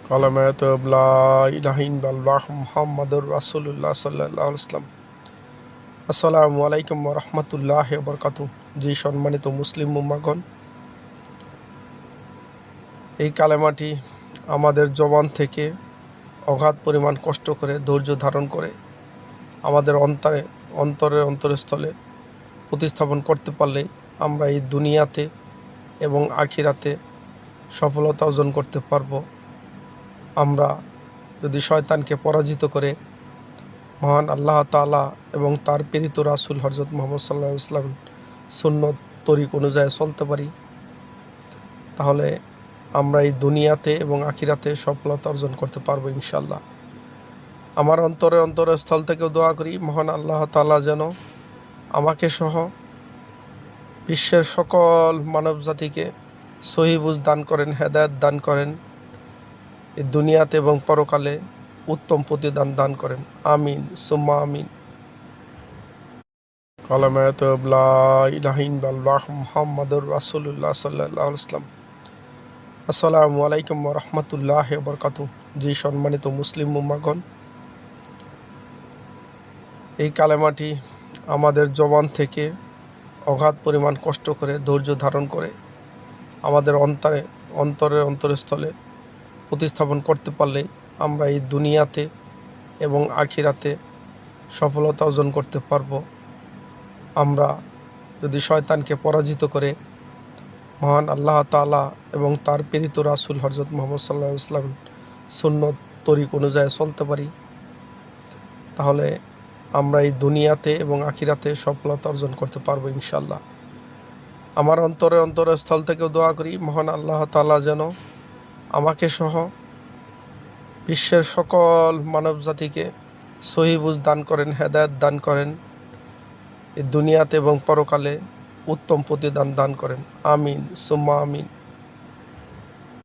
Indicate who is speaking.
Speaker 1: কালামাত লা ইলাহা ইল্লাল্লাহ মুহাম্মাদুর রাসূলুল্লাহ সাল্লাল্লাহু আলাইহি ওয়াসাল্লাম। আসসালামু আলাইকুম ওয়া রাহমাতুল্লাহি ওয়া বারাকাতুহু। জি সম্মানিত মুসলিম উম্মাগণ, এই কালেমাটি আমাদের জবান থেকে অগাধ পরিমাণ কষ্ট করে ধৈর্য ধারণ করে আমাদের অন্তরের অন্তরস্থলে প্রতিস্থাপন করতে পারলে আমরা এই দুনিয়াতে এবং আখিরাতে সফলতা অর্জন করতে পারবো। আমরা যদি শয়তানকে পরাজিত করে মহান আল্লাহ তাআলা এবং তার প্রেরিত রাসূল হযরত মুহাম্মদ সাল্লাল্লাহু আলাইহি ওয়াসাল্লাম সুন্নত তরিক অনুযায়ী চলতে পারি, তাহলে আমরা এই দুনিয়াতে এবং আখিরাতে সফলতা অর্জন করতে পারবো ইনশাল্লাহ। আমার অন্তরস্থল থেকেও দোয়া করি মহান আল্লাহ তাআলা যেন আমাকে সহ বিশ্বের সকল মানব জাতিকে সহি বুঝ দান করেন, হেদায়েত দান করেন, এই দুনিয়াতে এবং পরকালে উত্তম প্রতিদান দান করেন। আমিন সুম্মা আমিন। কালামাত লা ইলাহা ইল্লাল্লাহ মুহাম্মাদুর রাসূলুল্লাহ সাল্লাল্লাহু আলাইহি ওয়াসাল্লাম। আসসালামু আলাইকুম ওয়া রাহমাতুল্লাহি ওয়া বারাকাতুহু। জি সম্মানিত মুসলিম উম্মাগণ, এই কালেমাটি আমাদের জবান থেকে অগাধ পরিমাণ কষ্ট করে ধৈর্য ধারণ করে আমাদের অন্তরের অন্তরস্থলে প্রতিস্থাপন করতে পারলে আমরা এই দুনিয়াতে এবং আখিরাতে সফলতা অর্জন করতে পারবো। আমরা যদি শয়তানকে পরাজিত করে মহান আল্লাহ তাআলা এবং তার প্রেরিত রাসূল হযরত মুহাম্মদ সাল্লাল্লাহু আলাইহি ওয়াসাল্লাম সুন্নত তরিক অনুযায়ী চলতে পারি, তাহলে আমরা এই দুনিয়াতে এবং আখিরাতে সফলতা অর্জন করতে পারবো ইনশাল্লাহ। আমার অন্তরস্থল থেকেও দোয়া করি মহান আল্লাহ তাআলা যেন আমাকে সহ বিশ্বের সকল মানব জাতিকে সহি বুঝ দান করেন, হেদায়েত দান করেন, এই দুনিয়াতে এবং পরকালে উত্তম প্রতিদান দান করেন। আমিন সুম্মা আমিন।